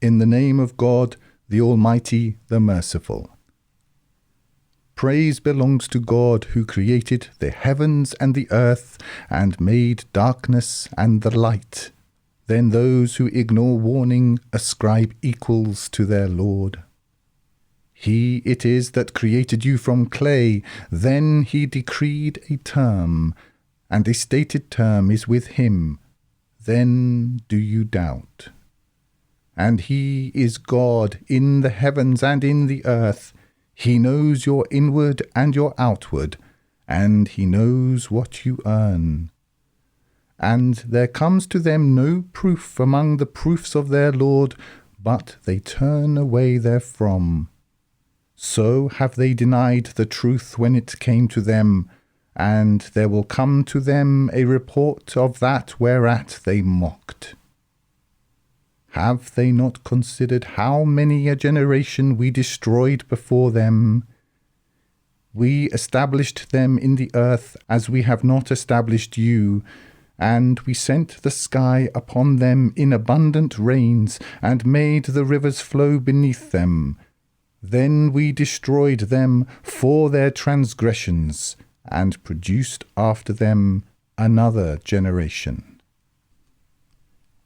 In the name of God, the Almighty, the Merciful. Praise belongs to God, who created the heavens and the earth and made darkness and the light. Then those who ignore warning ascribe equals to their Lord. He it is that created you from clay, then he decreed a term, and a stated term is with him. Then do you doubt? And he is God in the heavens and in the earth. He knows your inward and your outward, and he knows what you earn. And there comes to them no proof among the proofs of their Lord, but they turn away therefrom. So have they denied the truth when it came to them, and there will come to them a report of that whereat they mocked. Have they not considered how many a generation we destroyed before them? We established them in the earth as we have not established you, and we sent the sky upon them in abundant rains, and made the rivers flow beneath them. Then we destroyed them for their transgressions, and produced after them another generation.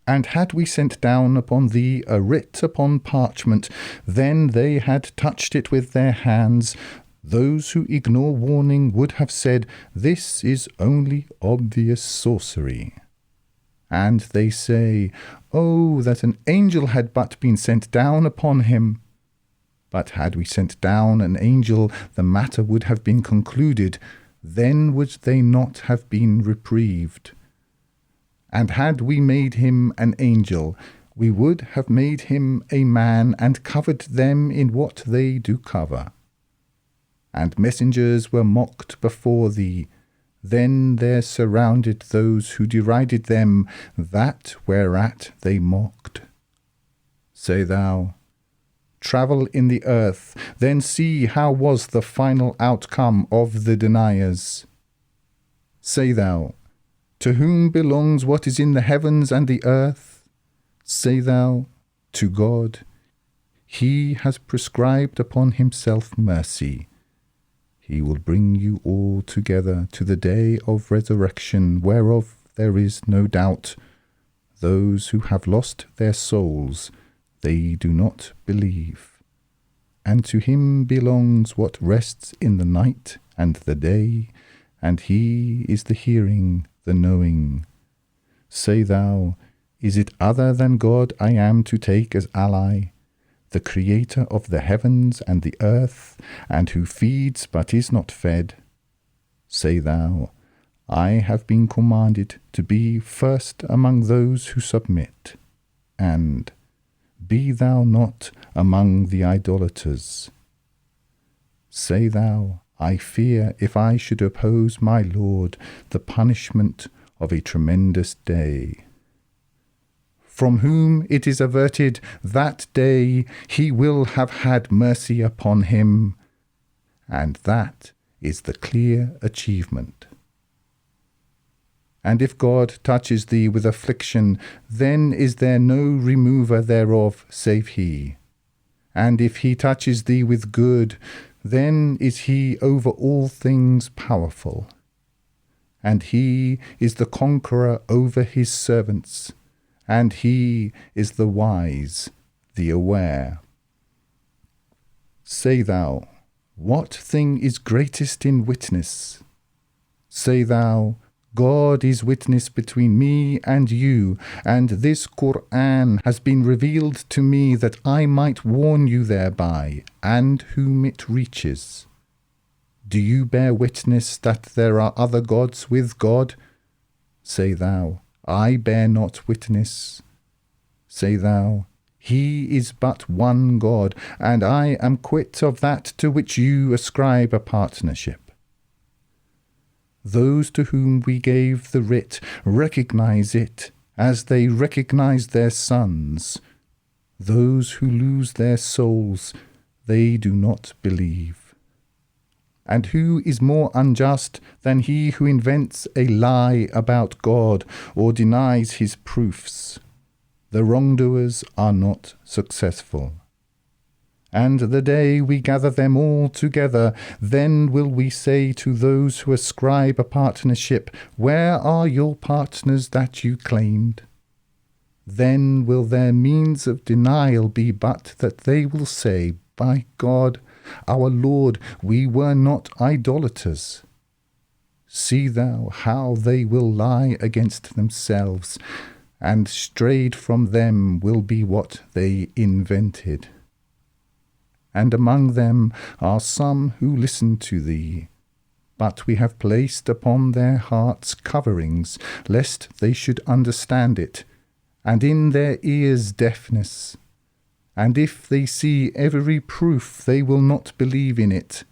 And had we sent down upon thee a writ upon parchment, then they had touched it with their hands. Those who ignore warning would have said, this is only obvious sorcery. And they say, oh, that an angel had but been sent down upon him. But had we sent down an angel, the matter would have been concluded. Then would they not have been reprieved. And had we made him an angel, we would have made him a man, and covered them in what they do cover. And messengers were mocked before thee. Then there surrounded those who derided them that whereat they mocked. Say thou, travel in the earth, then see how was the final outcome of the deniers. Say thou, to whom belongs what is in the heavens and the earth? Say thou, to God. He has prescribed upon himself mercy. He will bring you all together to the day of resurrection, whereof there is no doubt. Those who have lost their souls, they do not believe. And to him belongs what rests in the night and the day, and he is the hearing, the knowing. Say thou, is it other than God I am to take as ally, the creator of the heavens and the earth, and who feeds but is not fed? Say thou, I have been commanded to be first among those who submit, and be thou not among the idolaters. Say thou, I fear if I should oppose my Lord, the punishment of a tremendous day. From whom it is averted that day he will have had mercy upon him, and that is the clear achievement. And if God touches thee with affliction, then is there no remover thereof save he. And if he touches thee with good, then is he over all things powerful. And he is the conqueror over his servants, and he is the wise, the aware. Say thou, what thing is greatest in witness? Say thou, God is witness between me and you, and this Qur'an has been revealed to me that I might warn you thereby, and whom it reaches. Do you bear witness that there are other gods with God? Say thou, I bear not witness. Say thou, he is but one God, and I am quit of that to which you ascribe a partnership. Those to whom we gave the writ recognize it, as they recognize their sons. Those who lose their souls, they do not believe. And who is more unjust than he who invents a lie about God or denies his proofs? The wrongdoers are not successful. And the day we gather them all together, then will we say to those who ascribe a partnership, where are your partners that you claimed? Then will their means of denial be but that they will say, by God, our Lord, we were not idolaters. See thou how they will lie against themselves, and strayed from them will be what they invented. And among them are some who listen to thee, but we have placed upon their hearts coverings, lest they should understand it, and in their ears deafness. And if they see every proof, they will not believe in it.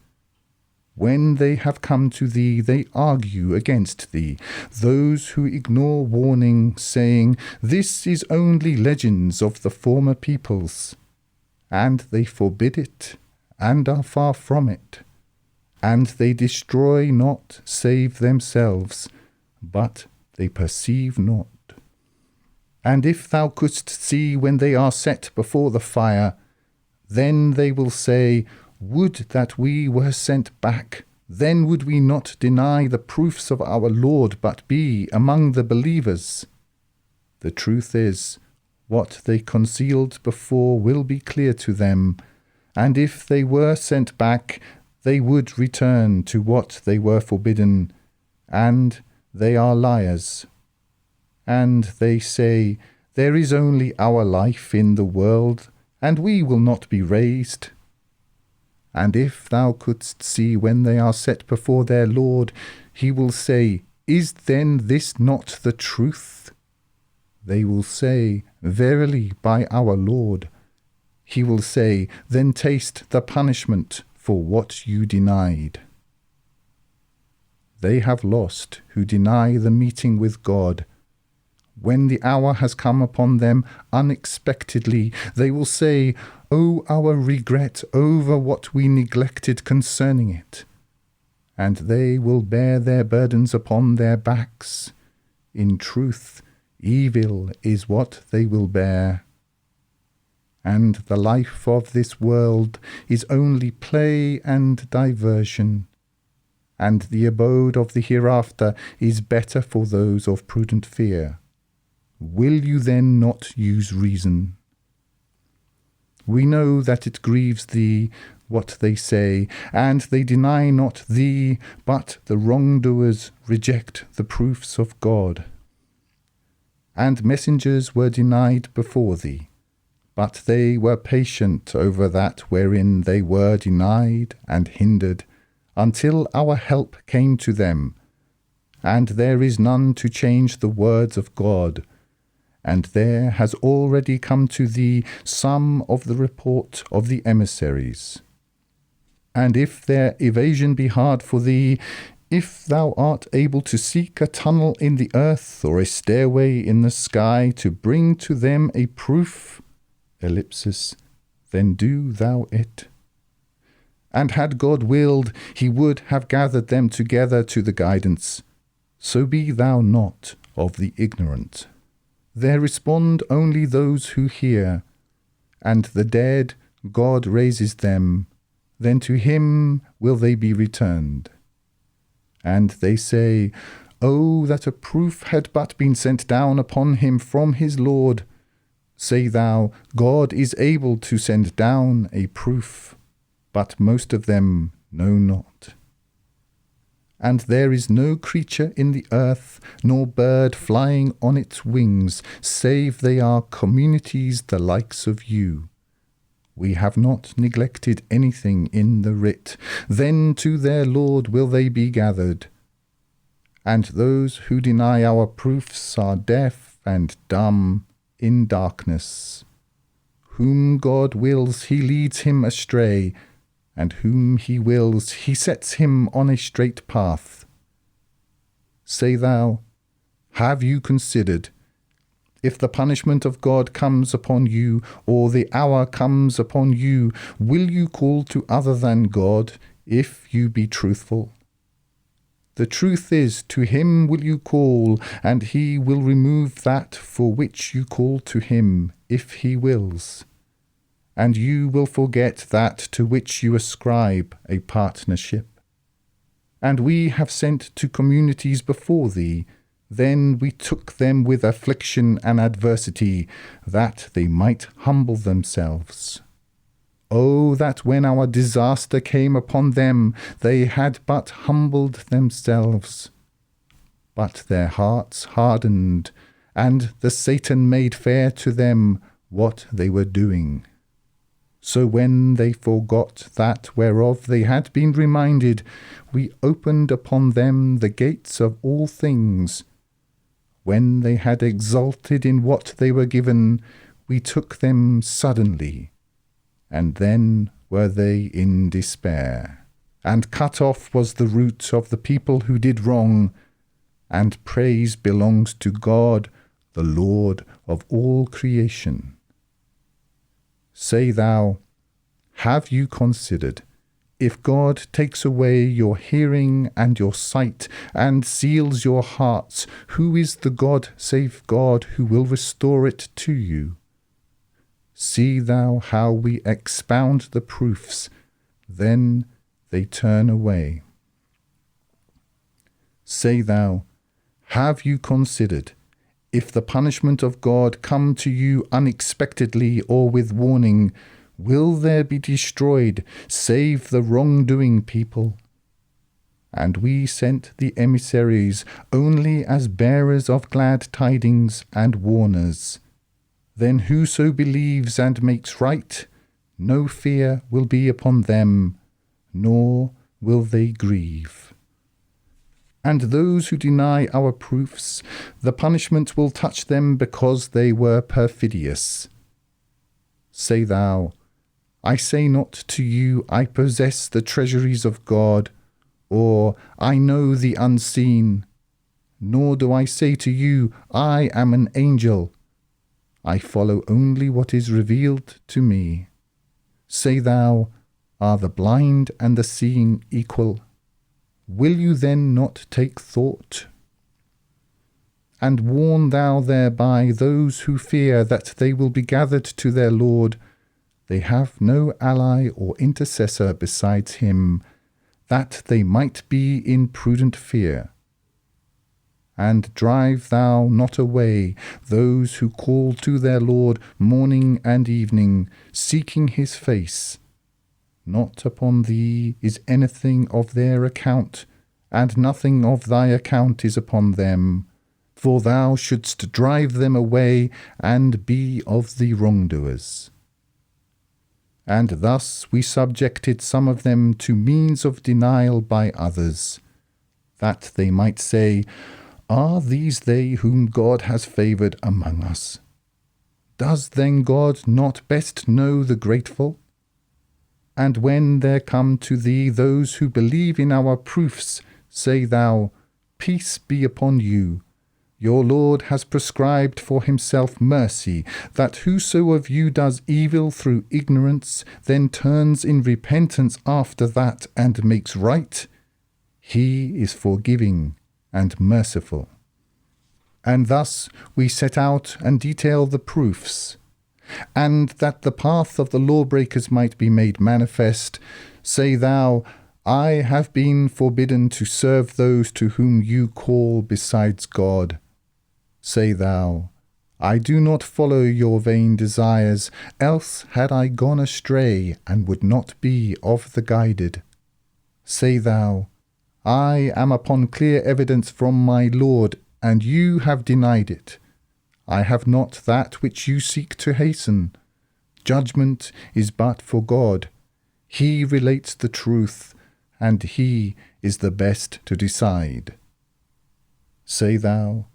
When they have come to thee, they argue against thee, those who ignore warning, saying, this is only legends of the former peoples. And they forbid it, and are far from it. And they destroy not, save themselves, but they perceive not. And if thou couldst see when they are set before the fire, then they will say, would that we were sent back. Then would we not deny the proofs of our Lord, but be among the believers. The truth is, what they concealed before will be clear to them, and if they were sent back, they would return to what they were forbidden, and they are liars. And they say, there is only our life in the world, and we will not be raised. And if thou couldst see when they are set before their Lord, he will say, is then this not the truth? They will say, verily, by our Lord. He will say, then taste the punishment for what you denied. They have lost who deny the meeting with God. When the hour has come upon them unexpectedly, they will say, O our regret over what we neglected concerning it. And they will bear their burdens upon their backs. In truth, evil is what they will bear. And the life of this world is only play and diversion, and the abode of the hereafter is better for those of prudent fear. Will you then not use reason? We know that it grieves thee what they say, and they deny not thee, but the wrongdoers reject the proofs of God. And messengers were denied before thee, but they were patient over that wherein they were denied and hindered, until our help came to them. And there is none to change the words of God. And there has already come to thee some of the report of the emissaries. And if their evasion be hard for thee, if thou art able to seek a tunnel in the earth or a stairway in the sky to bring to them a proof, then do thou it. And had God willed, he would have gathered them together to the guidance. So be thou not of the ignorant. There respond only those who hear, and the dead God raises them, then to him will they be returned. And they say, Oh, that a proof had but been sent down upon him from his Lord. Say thou, God is able to send down a proof, but most of them know not. And there is no creature in the earth, nor bird flying on its wings, save they are communities the likes of you. We have not neglected anything in the writ. Then to their Lord will they be gathered. And those who deny our proofs are deaf and dumb in darkness. Whom God wills, he leads him astray, and whom he wills, he sets him on a straight path. Say thou, have you considered, if the punishment of God comes upon you, or the hour comes upon you, will you call to other than God, if you be truthful? The truth is, to him will you call, and he will remove that for which you call to him, if he wills. And you will forget that to which you ascribe a partnership. And we have sent to communities before thee, then we took them with affliction and adversity, that they might humble themselves. Oh, that when our disaster came upon them, they had but humbled themselves. But their hearts hardened, and the Satan made fair to them what they were doing. So when they forgot that whereof they had been reminded, we opened upon them the gates of all things. When they had exulted in what they were given, we took them suddenly. And then were they in despair, and cut off was the root of the people who did wrong, and praise belongs to God, the Lord of all creation. Say thou, have you considered, if God takes away your hearing and your sight, and seals your hearts, who is the God save God who will restore it to you? See thou how we expound the proofs, then they turn away. Say thou, have you considered, if the punishment of God come to you unexpectedly or with warning, will there be destroyed, save the wrongdoing people? And we sent the emissaries only as bearers of glad tidings and warners. Then whoso believes and makes right, no fear will be upon them, nor will they grieve. And those who deny our proofs, the punishment will touch them because they were perfidious. Say thou, I say not to you, I possess the treasuries of God, or I know the unseen, nor do I say to you, I am an angel. I follow only what is revealed to me. Say thou, are the blind and the seeing equal? Will you then not take thought? And warn thou thereby those who fear that they will be gathered to their Lord. They have no ally or intercessor besides him, that they might be in prudent fear. And drive thou not away those who call to their Lord morning and evening, seeking his face. Not upon thee is anything of their account, and nothing of thy account is upon them, for thou shouldst drive them away and be of the wrongdoers. And thus we subjected some of them to means of denial by others, that they might say, are these they whom God has favoured among us? Does then God not best know the grateful? And when there come to thee those who believe in our proofs, say thou, peace be upon you. Your Lord has prescribed for himself mercy, that whoso of you does evil through ignorance, then turns in repentance after that and makes right, he is forgiving and merciful. And thus we set out and detail the proofs, and that the path of the lawbreakers might be made manifest, say thou, I have been forbidden to serve those to whom you call besides God. Say thou, I do not follow your vain desires, else had I gone astray and would not be of the guided. Say thou, I am upon clear evidence from my Lord, and you have denied it. I have not that which you seek to hasten. Judgment is but for God. He relates the truth, and he is the best to decide. Say thou,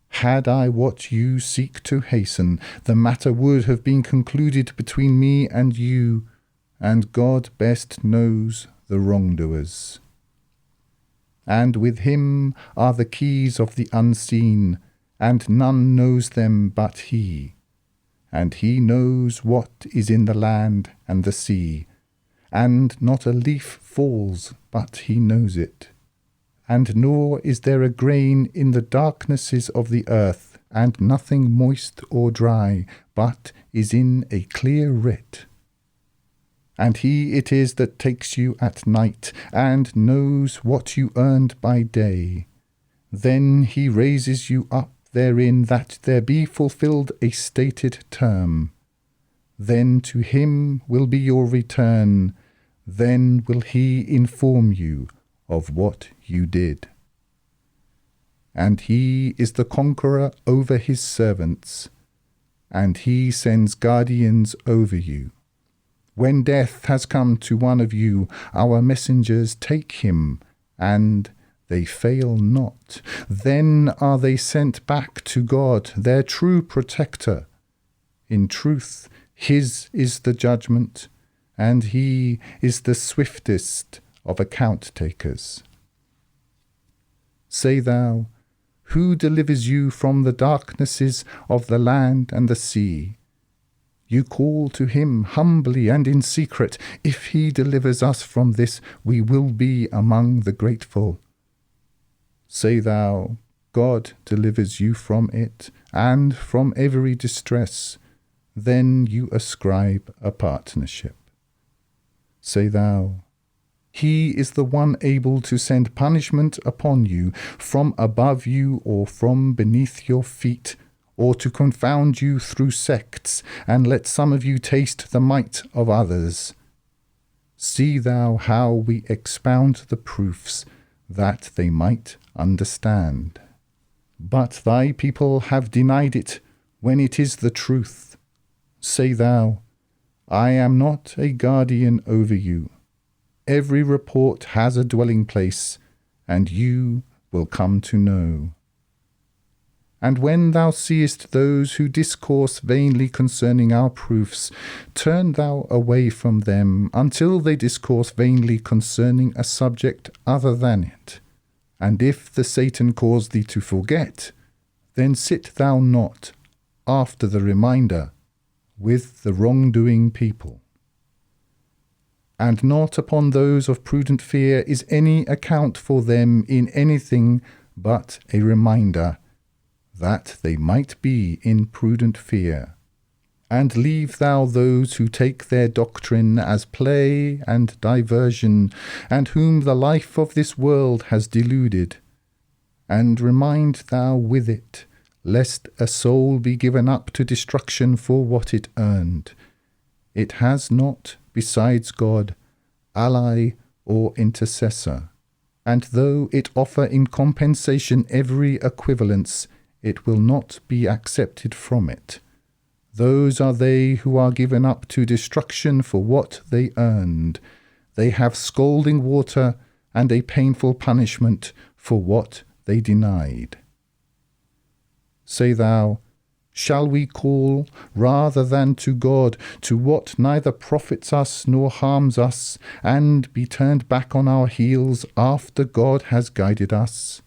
had I what you seek to hasten, the matter would have been concluded between me and you, and God best knows the wrongdoers. And with him are the keys of the unseen, and none knows them but he. And he knows what is in the land and the sea, and not a leaf falls but he knows it. and nor is there a grain in the darknesses of the earth, and nothing moist or dry, but is in a clear writ. And he it is that takes you at night, and knows what you earned by day. Then he raises you up therein, that there be fulfilled a stated term. Then to him will be your return, then will he inform you of what you did. And he is the conqueror over his servants, and he sends guardians over you. When death has come to one of you, our messengers take him, and they fail not. Then are they sent back to God, their true protector. In truth, his is the judgment, and he is the swiftest of account takers. Say thou, who delivers you from the darknesses of the land and the sea? You call to him humbly and in secret. If he delivers us from this, we will be among the grateful. Say thou, God delivers you from it, and from every distress. Then you ascribe a partnership. Say thou, he is the one able to send punishment upon you, from above you or from beneath your feet, or to confound you through sects, and let some of you taste the might of others. See thou how we expound the proofs, that they might understand. But thy people have denied it, when it is the truth. Say thou, I am not a guardian over you. Every report has a dwelling place, and you will come to know. And when thou seest those who discourse vainly concerning our proofs, turn thou away from them, until they discourse vainly concerning a subject other than it. And if the Satan cause thee to forget, then sit thou not, after the reminder, with the wrongdoing people. And not upon those of prudent fear is any account for them in anything but a reminder, that they might be in prudent fear. And leave thou those who take their doctrine as play and diversion, and whom the life of this world has deluded. And remind thou with it, lest a soul be given up to destruction for what it earned. It has not, besides God, ally or intercessor, and though it offer in compensation every equivalence, it will not be accepted from it. Those are they who are given up to destruction for what they earned. They have scalding water and a painful punishment for what they denied. Say thou, shall we call rather than to God, to what neither profits us nor harms us, and be turned back on our heels after God has guided us?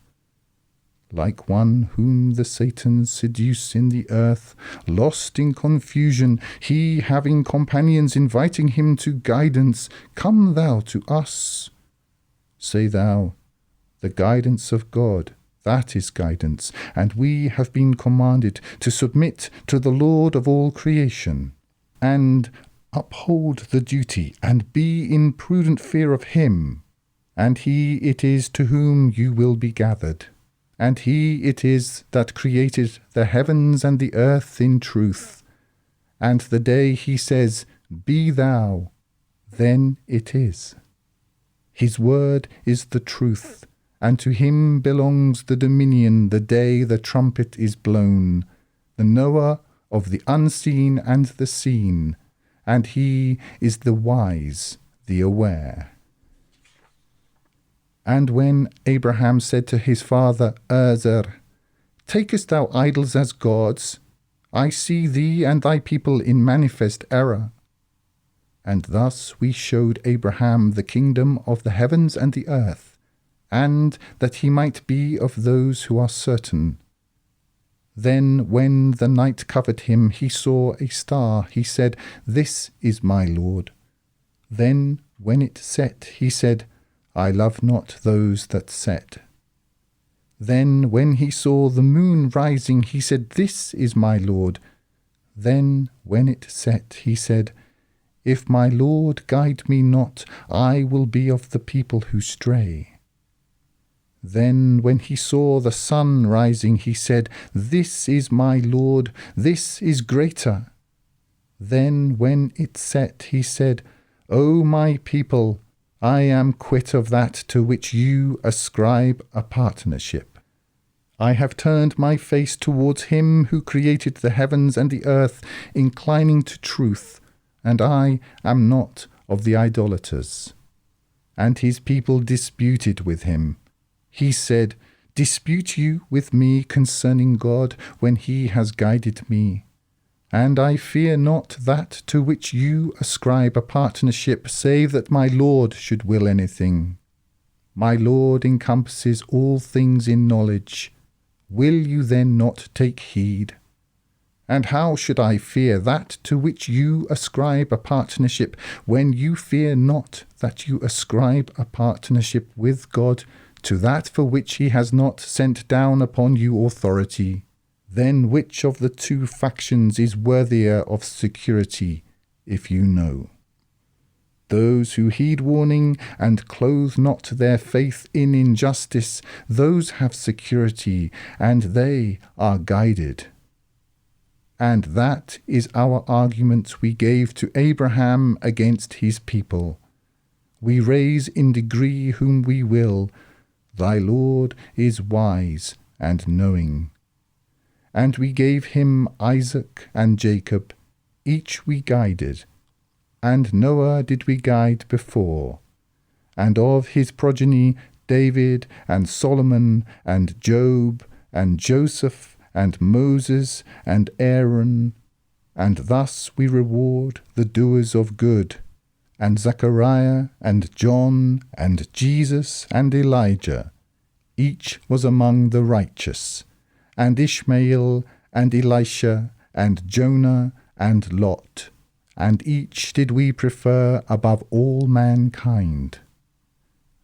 Like one whom the Satans seduce in the earth, lost in confusion, he having companions inviting him to guidance, come thou to us. Say thou, the guidance of God, that is guidance, and we have been commanded to submit to the Lord of all creation, and uphold the duty, and be in prudent fear of him, and he it is to whom you will be gathered. And he it is that created the heavens and the earth in truth. And the day he says, Be thou, then it is. His word is the truth, and to him belongs the dominion the day the trumpet is blown, the knower of the unseen and the seen, and he is the wise, the aware. And when Abraham said to his father Azar, Takest thou idols as gods? I see thee and thy people in manifest error. And thus we showed Abraham the kingdom of the heavens and the earth, and that he might be of those who are certain. Then when the night covered him, he saw a star. He said, This is my Lord. Then when it set, he said, I love not those that set. Then when he saw the moon rising, he said, This is my Lord. Then when it set, he said, If my Lord guide me not, I will be of the people who stray. Then when he saw the sun rising, he said, This is my Lord, this is greater. Then when it set, he said, O my people, I am quit of that to which you ascribe a partnership. I have turned my face towards him who created the heavens and the earth, inclining to truth, and I am not of the idolaters. And his people disputed with him. He said, Dispute you with me concerning God, when he has guided me? And I fear not that to which you ascribe a partnership, save that my Lord should will anything. My Lord encompasses all things in knowledge. Will you then not take heed? And how should I fear that to which you ascribe a partnership, when you fear not that you ascribe a partnership with God, to that for which he has not sent down upon you authority? Then which of the two factions is worthier of security, if you know? Those who heed warning and clothe not their faith in injustice, those have security, and they are guided. And that is our argument we gave to Abraham against his people. We raise in degree whom we will. Thy Lord is wise and knowing. And we gave him Isaac and Jacob, each we guided. And Noah did we guide before. And of his progeny David and Solomon and Job and Joseph and Moses and Aaron. And thus we reward the doers of good, and Zechariah and John and Jesus and Elijah. Each was among the righteous. And Ishmael, and Elisha, and Jonah, and Lot, and each did we prefer above all mankind.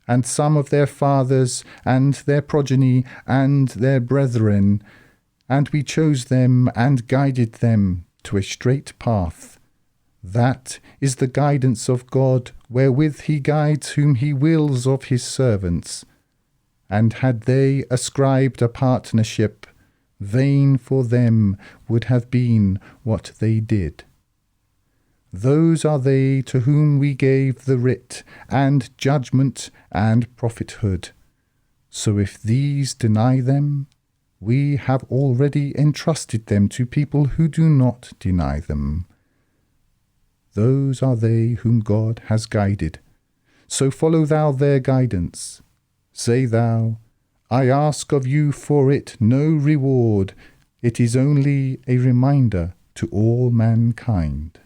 And some of their fathers, and their progeny, and their brethren, and we chose them, and guided them to a straight path. That is the guidance of God, wherewith he guides whom he wills of his servants. And had they ascribed a partnership, vain for them would have been what they did. Those are they to whom we gave the writ, and judgment, and prophethood. So if these deny them, we have already entrusted them to people who do not deny them. Those are they whom God has guided. So follow thou their guidance. Say thou, I ask of you for it no reward. It is only a reminder to all mankind.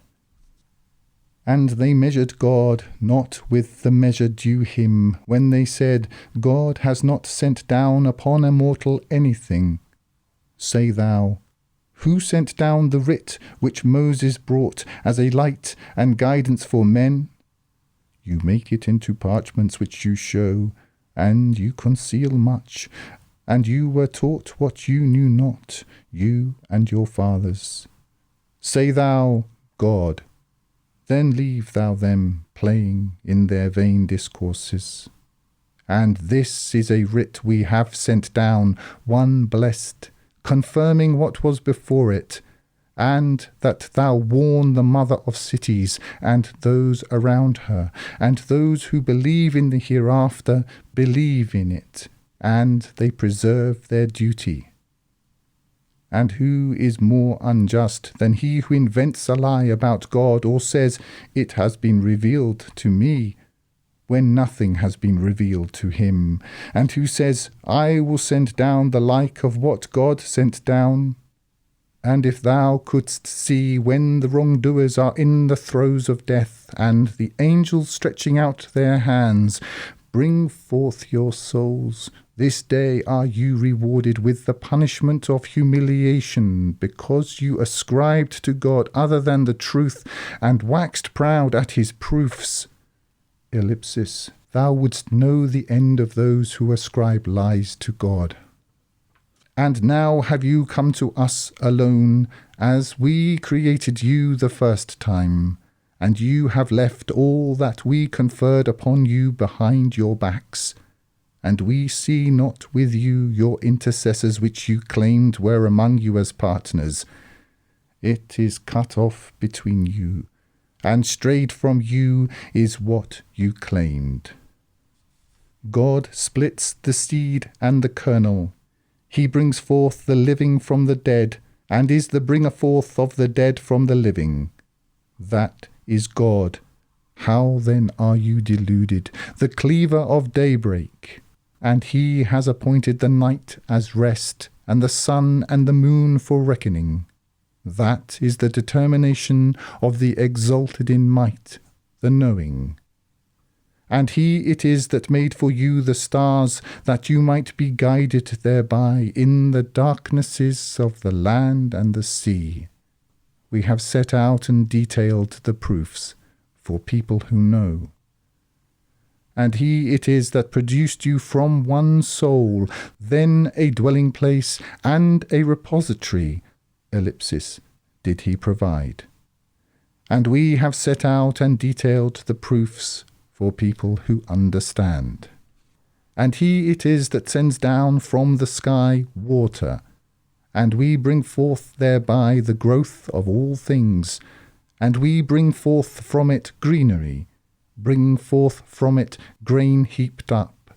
And they measured God not with the measure due him, when they said, God has not sent down upon a mortal anything. Say thou, who sent down the writ which Moses brought as a light and guidance for men? You make it into parchments which you show, and you conceal much, and you were taught what you knew not, you and your fathers. Say thou, God, then leave thou them playing in their vain discourses. And this is a writ we have sent down, one blessed, confirming what was before it, and that thou warn the mother of cities, and those around her, and those who believe in the hereafter believe in it, and they preserve their duty. And who is more unjust than he who invents a lie about God, or says, It has been revealed to me, when nothing has been revealed to him, and who says, I will send down the like of what God sent down? And if thou couldst see when the wrongdoers are in the throes of death, and the angels stretching out their hands, bring forth your souls. This day are you rewarded with the punishment of humiliation, because you ascribed to God other than the truth, and waxed proud at his proofs. Ellipsis. Thou wouldst know the end of those who ascribe lies to God. And now have you come to us alone, as we created you the first time, and you have left all that we conferred upon you behind your backs. And we see not with you your intercessors which you claimed were among you as partners. It is cut off between you, and strayed from you is what you claimed. God splits the seed and the kernel. He brings forth the living from the dead, and is the bringer forth of the dead from the living. That is God. How then are you deluded, the cleaver of daybreak? And he has appointed the night as rest, and the sun and the moon for reckoning. That is the determination of the exalted in might, the knowing. And he it is that made for you the stars, that you might be guided thereby in the darknesses of the land and the sea. We have set out and detailed the proofs for people who know. And he it is that produced you from one soul, then a dwelling place and a repository, did he provide. And we have set out and detailed the proofs for people who understand. And he it is that sends down from the sky water, and we bring forth thereby the growth of all things, and we bring forth from it greenery, bring forth from it grain heaped up,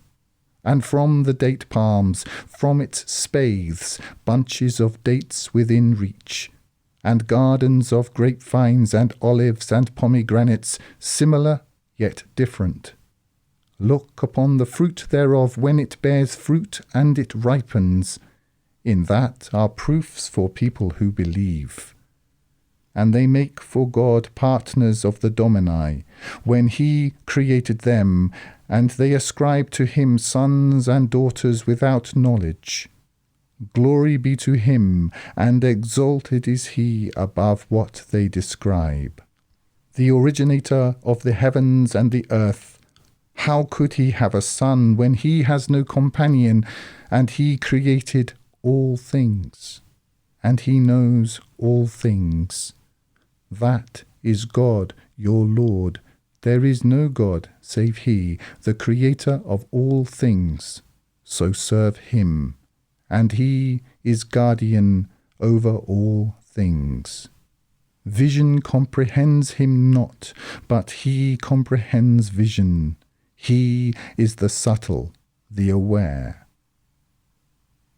and from the date palms, from its spathes, bunches of dates within reach, and gardens of grapevines and olives and pomegranates, similar yet different. Look upon the fruit thereof when it bears fruit and it ripens. In that are proofs for people who believe. And they make for God partners of the Domini, when he created them, and they ascribe to him sons and daughters without knowledge. Glory be to him, and exalted is he above what they describe. The originator of the heavens and the earth, how could he have a son when he has no companion, and he created all things, and he knows all things? That is God, your Lord. There is no God save he, the creator of all things. So serve him, and he is guardian over all things. Vision comprehends him not, but he comprehends vision. He is the subtle, the aware.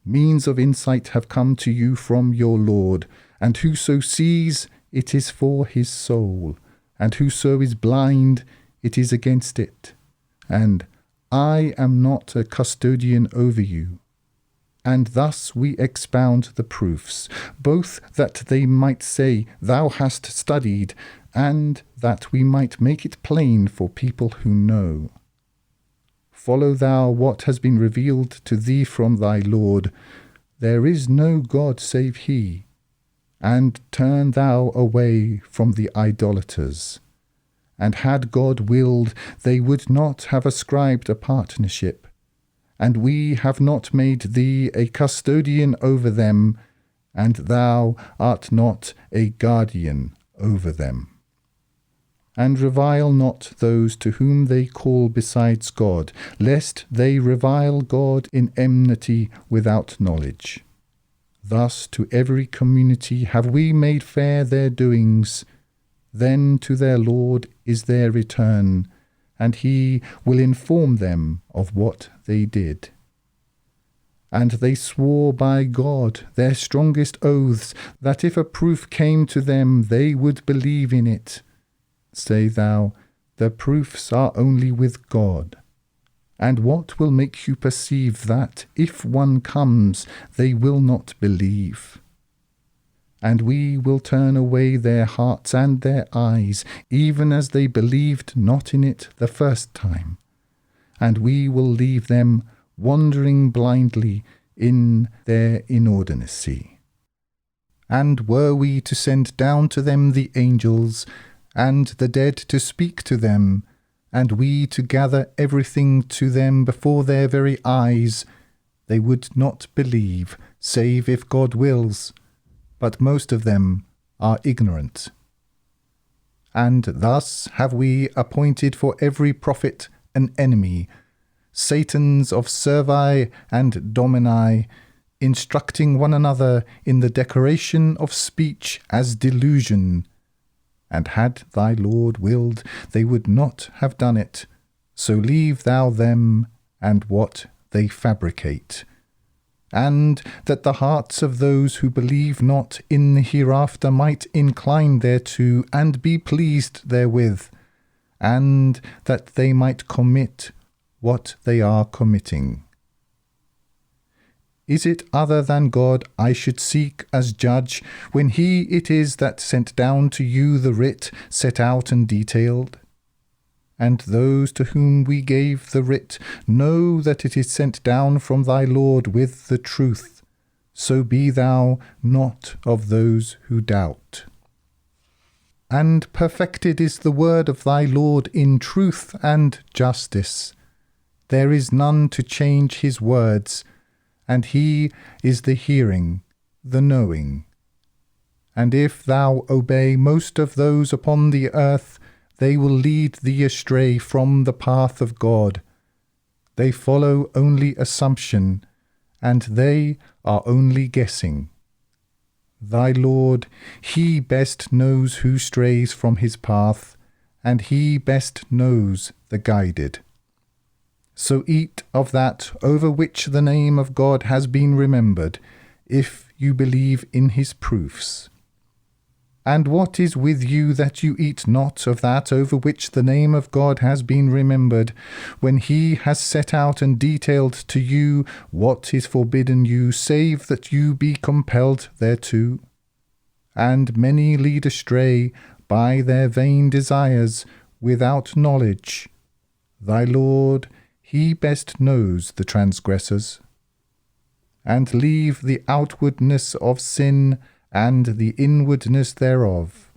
Means of insight have come to you from your Lord, and whoso sees, it is for his soul, and whoso is blind, it is against it. And I am not a custodian over you. And thus we expound the proofs, both that they might say, Thou hast studied, and that we might make it plain for people who know. Follow thou what has been revealed to thee from thy Lord. There is no God save he. And turn thou away from the idolaters. And had God willed, they would not have ascribed a partnership. And we have not made thee a custodian over them, and thou art not a guardian over them. And revile not those to whom they call besides God, lest they revile God in enmity without knowledge. Thus to every community have we made fair their doings. Then to their Lord is their return, and he will inform them of what they did. And they swore by God their strongest oaths, that if a proof came to them, they would believe in it. Say thou, the proofs are only with God. And what will make you perceive that, if one comes, they will not believe? And we will turn away their hearts and their eyes, even as they believed not in it the first time. And we will leave them wandering blindly in their inordinacy. And were we to send down to them the angels, and the dead to speak to them, and we to gather everything to them before their very eyes, they would not believe, save if God wills, but most of them are ignorant. And thus have we appointed for every prophet an enemy, Satans of Servi and Domini, instructing one another in the decoration of speech as delusion. And had thy Lord willed, they would not have done it. So leave thou them and what they fabricate. And that the hearts of those who believe not in the hereafter might incline thereto and be pleased therewith, and that they might commit what they are committing. Is it other than God I should seek as judge, when he it is that sent down to you the writ set out and detailed? And those to whom we gave the writ know that it is sent down from thy Lord with the truth. So be thou not of those who doubt. And perfected is the word of thy Lord in truth and justice. There is none to change his words, and he is the hearing, the knowing. And if thou obey most of those upon the earth, they will lead thee astray from the path of God. They follow only assumption, and they are only guessing. Thy Lord, he best knows who strays from his path, and he best knows the guided. So eat of that over which the name of God has been remembered, if you believe in his proofs. And what is with you that you eat not of that over which the name of God has been remembered, when he has set out and detailed to you what is forbidden you, save that you be compelled thereto? And many lead astray by their vain desires, without knowledge. Thy Lord, he best knows the transgressors. And leave the outwardness of sin and the inwardness thereof.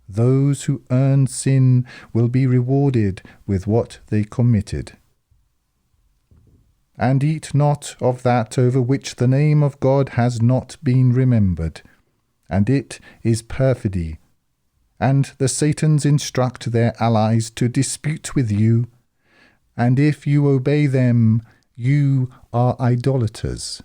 Those who earn sin will be rewarded with what they committed. And eat not of that over which the name of God has not been remembered, and it is perfidy. And the Satans instruct their allies to dispute with you, and if you obey them, you are idolaters.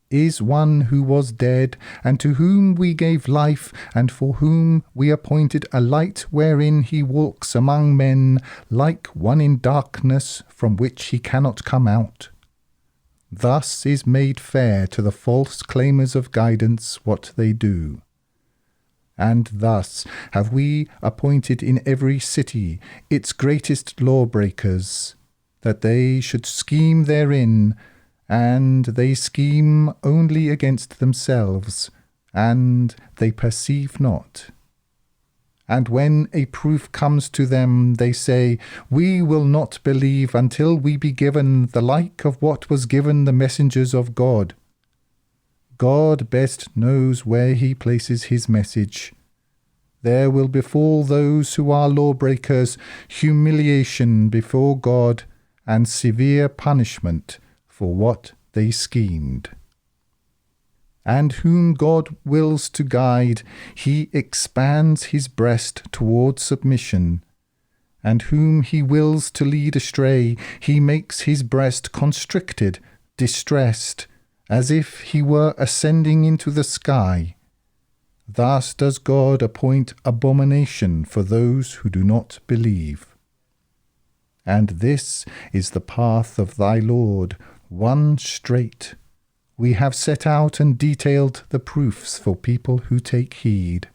Is one who was dead, and to whom we gave life, and for whom we appointed a light wherein he walks among men, like one in darkness from which he cannot come out? Thus is made fair to the false claimers of guidance what they do. And thus have we appointed in every city its greatest lawbreakers, that they should scheme therein, and they scheme only against themselves, and they perceive not. And when a proof comes to them, they say, We will not believe until we be given the like of what was given the messengers of God. God best knows where he places his message. There will befall those who are lawbreakers humiliation before God, and severe punishment for what they schemed. And whom God wills to guide, he expands his breast toward submission. And whom he wills to lead astray, he makes his breast constricted, distressed, as if he were ascending into the sky. Thus does God appoint abomination for those who do not believe. And this is the path of thy Lord, one straight. We have set out and detailed the proofs for people who take heed.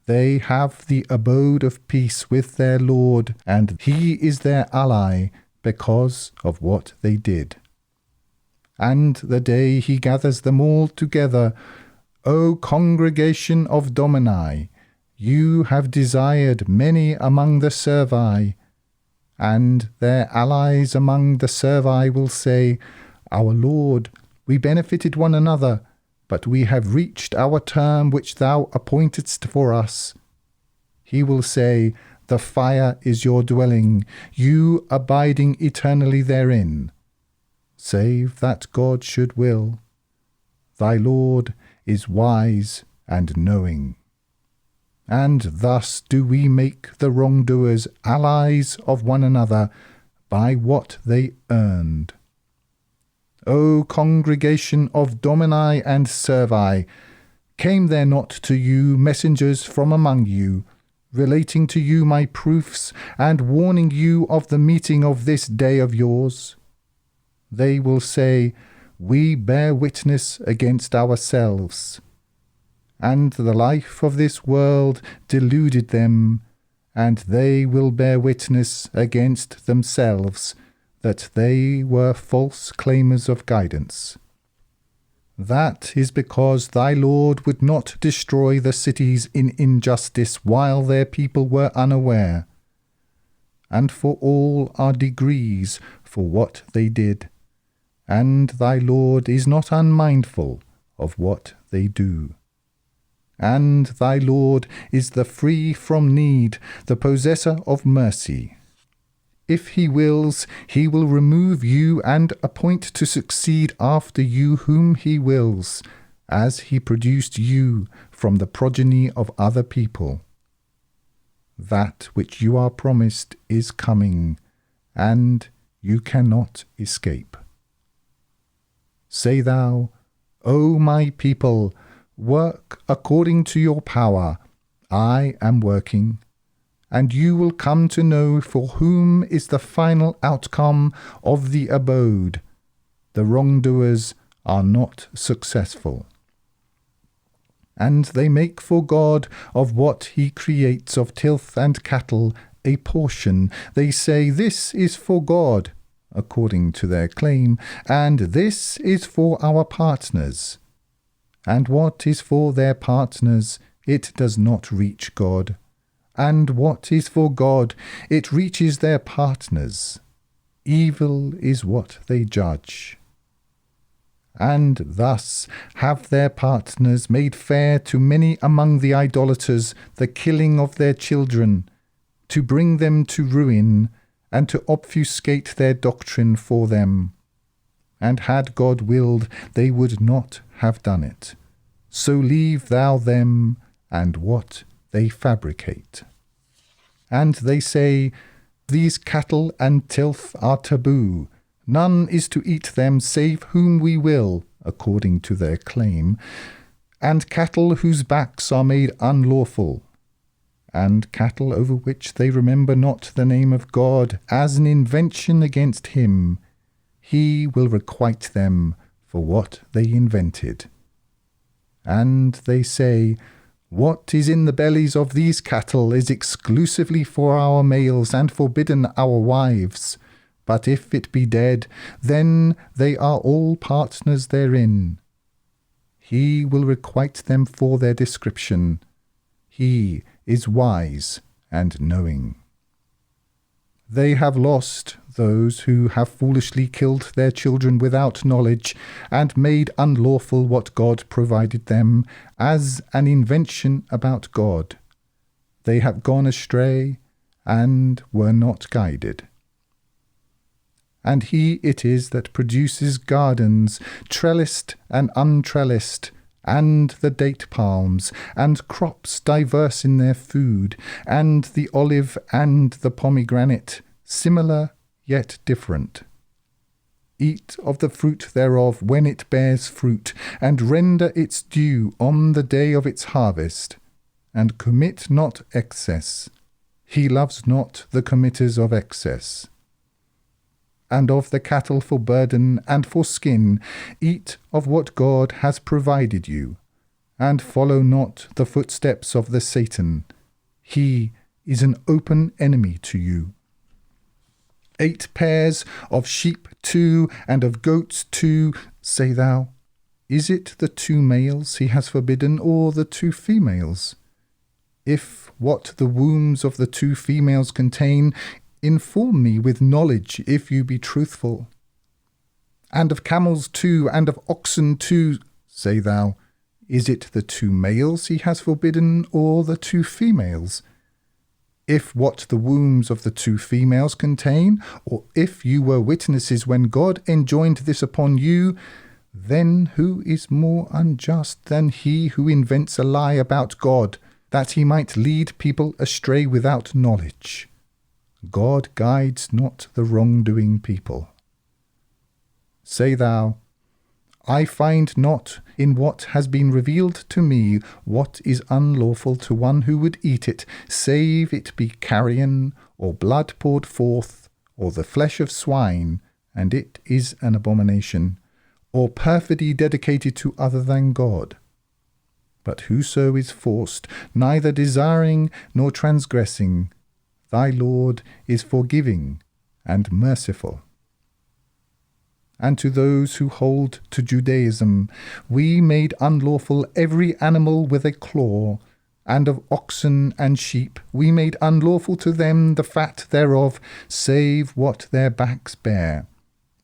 They have the abode of peace with their Lord, and he is their ally because of what they did. And the day he gathers them all together, O congregation of Domini, you have desired many among the Servi, and their allies among the Servi will say, Our Lord, we benefited one another, but we have reached our term which thou appointedst for us. He will say, The fire is your dwelling, you abiding eternally therein. save that God should will. Thy Lord is wise and knowing. And thus do we make the wrongdoers allies of one another by what they earned. O congregation of Domini and Servi, came there not to you messengers from among you, relating to you my proofs, and warning you of the meeting of this day of yours? They will say, We bear witness against ourselves. And the life of this world deluded them, and they will bear witness against themselves, that they were false claimers of guidance. That is because thy Lord would not destroy the cities in injustice while their people were unaware. And for all are degrees for what they did, and thy Lord is not unmindful of what they do. And thy Lord is the free from need, the possessor of mercy. If he wills, he will remove you and appoint to succeed after you whom he wills, as he produced you from the progeny of other people. That which you are promised is coming, and you cannot escape. Say thou, O my people, work according to your power. I am working. And you will come to know for whom is the final outcome of the abode. The wrongdoers are not successful. And they make for God of what he creates of tilth and cattle a portion. They say, This is for God, according to their claim, and this is for our partners. And what is for their partners, it does not reach God. And what is for God, it reaches their partners. Evil is what they judge. And thus have their partners made fair to many among the idolaters the killing of their children, to bring them to ruin, and to obfuscate their doctrine for them. And had God willed, they would not have done it. So leave thou them, and what they fabricate. And they say, These cattle and tilth are taboo. None is to eat them save whom we will, according to their claim. And cattle whose backs are made unlawful. And cattle over which they remember not the name of God as an invention against him. He will requite them for what they invented. And they say, What is in the bellies of these cattle is exclusively for our males and forbidden our wives. But if it be dead, then they are all partners therein. He will requite them for their description. He is wise and knowing. They have lost those who have foolishly killed their children without knowledge, and made unlawful what God provided them as an invention about God. They have gone astray, and were not guided. And he it is that produces gardens, trellised and untrellised, and the date palms, and crops diverse in their food, and the olive and the pomegranate, similar yet different. Eat of the fruit thereof when it bears fruit, and render its due on the day of its harvest, and commit not excess. He loves not the committers of excess. And of the cattle for burden and for skin, eat of what God has provided you, and follow not the footsteps of the Satan. He is an open enemy to you. 8 pairs of sheep 2, and of goats 2, say thou. Is it the 2 males he has forbidden, or the 2 females? If what the wombs of the 2 females contain, inform me with knowledge, if you be truthful. And of camels 2, and of oxen 2, say thou. Is it the 2 males he has forbidden, or the 2 females? if what the wombs of the two females contain, or if you were witnesses when God enjoined this upon you, then who is more unjust than he who invents a lie about God, that he might lead people astray without knowledge? God guides not the wrongdoing people. Say thou, I find not in what has been revealed to me what is unlawful to one who would eat it, save it be carrion, or blood poured forth, or the flesh of swine, and it is an abomination, or perfidy dedicated to other than God. But whoso is forced, neither desiring nor transgressing, thy Lord is forgiving and merciful. And to those who hold to Judaism, we made unlawful every animal with a claw, and of oxen and sheep we made unlawful to them the fat thereof, save what their backs bear,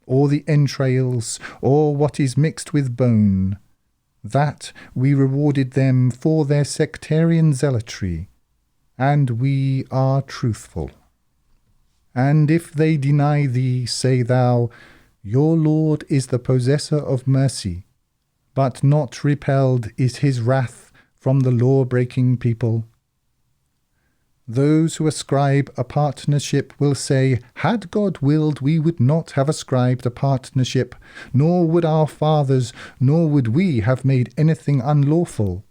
or the entrails, or what is mixed with bone. That we rewarded them for their sectarian zealotry, and we are truthful. And if they deny thee, say thou, Your Lord is the possessor of mercy, but not repelled is his wrath from the law-breaking people. Those who ascribe a partnership will say, Had God willed, we would not have ascribed a partnership, nor would our fathers, nor would we have made anything unlawful.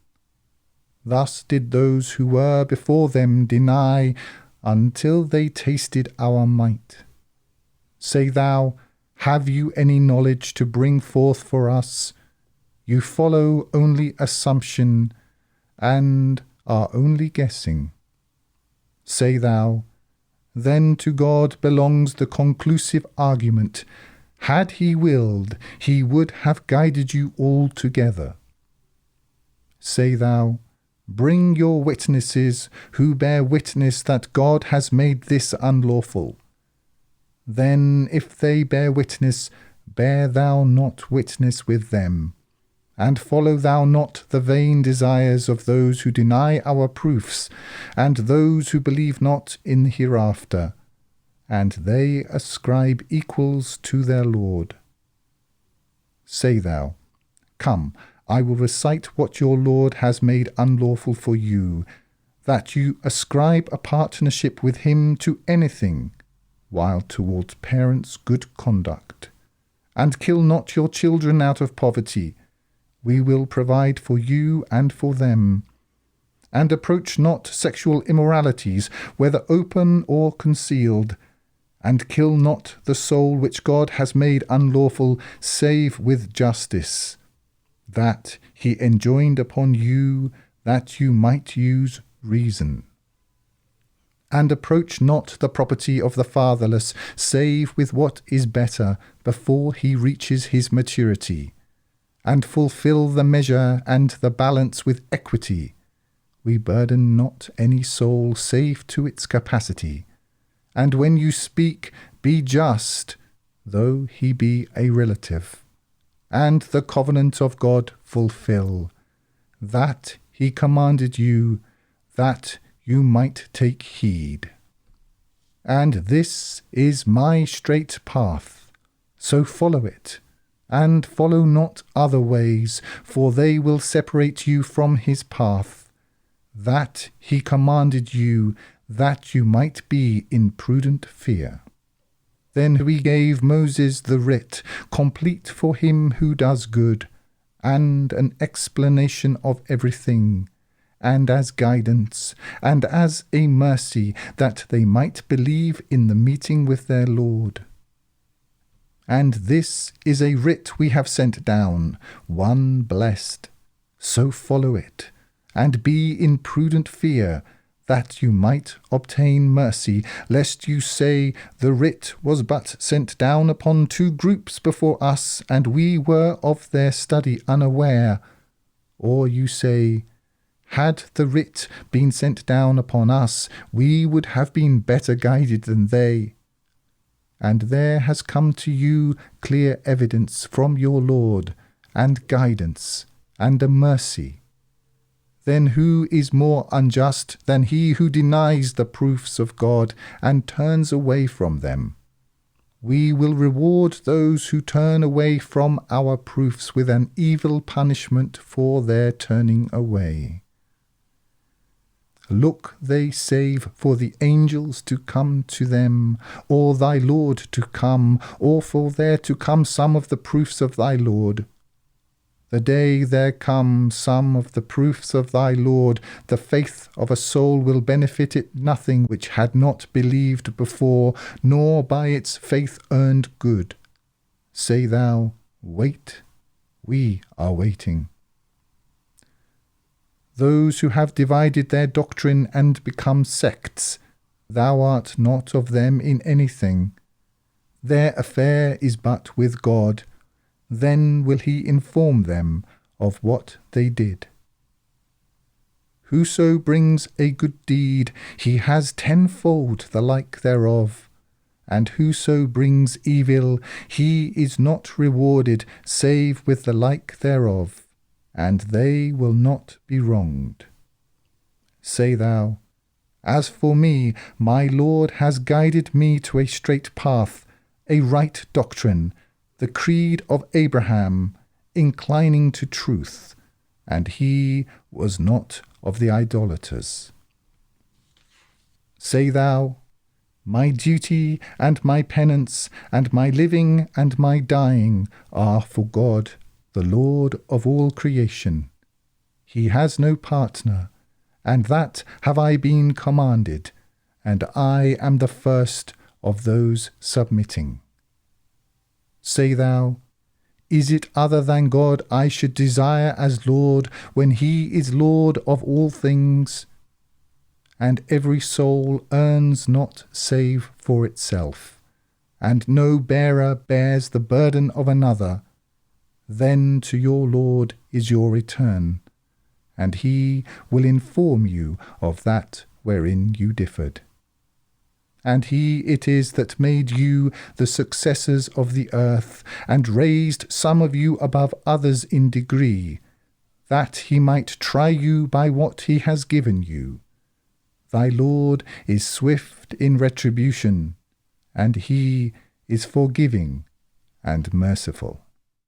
Thus did those who were before them deny, until they tasted our might. Say thou, Have you any knowledge to bring forth for us? You follow only assumption, and are only guessing. Say thou, Then to God belongs the conclusive argument. Had he willed, he would have guided you all together. Say thou, Bring your witnesses, who bear witness that God has made this unlawful. Then, if they bear witness, bear thou not witness with them, and follow thou not the vain desires of those who deny our proofs, and those who believe not in hereafter, and they ascribe equals to their Lord. Say thou, Come, I will recite what your Lord has made unlawful for you, that you ascribe a partnership with him to anything, while towards parents good conduct. And kill not your children out of poverty. We will provide for you and for them. And approach not sexual immoralities, whether open or concealed. And kill not the soul which God has made unlawful, save with justice. That he enjoined upon you, that you might use reason. And approach not the property of the fatherless, save with what is better, before he reaches his maturity. And fulfill the measure and the balance with equity. We burden not any soul save to its capacity. And when you speak, be just, though he be a relative. And the covenant of God fulfill, that he commanded you, that you might take heed. And this is my straight path, so follow it, and follow not other ways, for they will separate you from his path, that he commanded you, that you might be in prudent fear. Then we gave Moses the writ, complete for him who does good, and an explanation of everything, and as guidance, and as a mercy, that they might believe in the meeting with their Lord. And this is a writ we have sent down, one blessed. So follow it, and be in prudent fear, that you might obtain mercy, lest you say, The writ was but sent down upon two groups before us, and we were of their study unaware. Or you say, Had the writ been sent down upon us, we would have been better guided than they. And there has come to you clear evidence from your Lord, and guidance, and a mercy. Then who is more unjust than he who denies the proofs of God and turns away from them? We will reward those who turn away from our proofs with an evil punishment for their turning away. Look, they save for the angels to come to them, or thy Lord to come, or for there to come some of the proofs of thy Lord. The day there come some of the proofs of thy Lord, the faith of a soul will benefit it nothing which had not believed before, nor by its faith earned good. Say thou, wait, we are waiting. Those who have divided their doctrine and become sects, thou art not of them in anything. Their affair is but with God. Then will he inform them of what they did. Whoso brings a good deed, he has tenfold the like thereof. And whoso brings evil, he is not rewarded save with the like thereof, and they will not be wronged. Say thou, as for me, my Lord has guided me to a straight path, a right doctrine, the creed of Abraham, inclining to truth, and he was not of the idolaters. Say thou, my duty and my penance and my living and my dying are for God, the Lord of all creation. He has no partner, and that have I been commanded, and I am the first of those submitting. Say thou, is it other than God I should desire as Lord, when he is Lord of all things? And every soul earns not save for itself, and no bearer bears the burden of another. Then to your Lord is your return, and he will inform you of that wherein you differed. And he it is that made you the successors of the earth, and raised some of you above others in degree, that he might try you by what he has given you. Thy Lord is swift in retribution, and he is forgiving and merciful.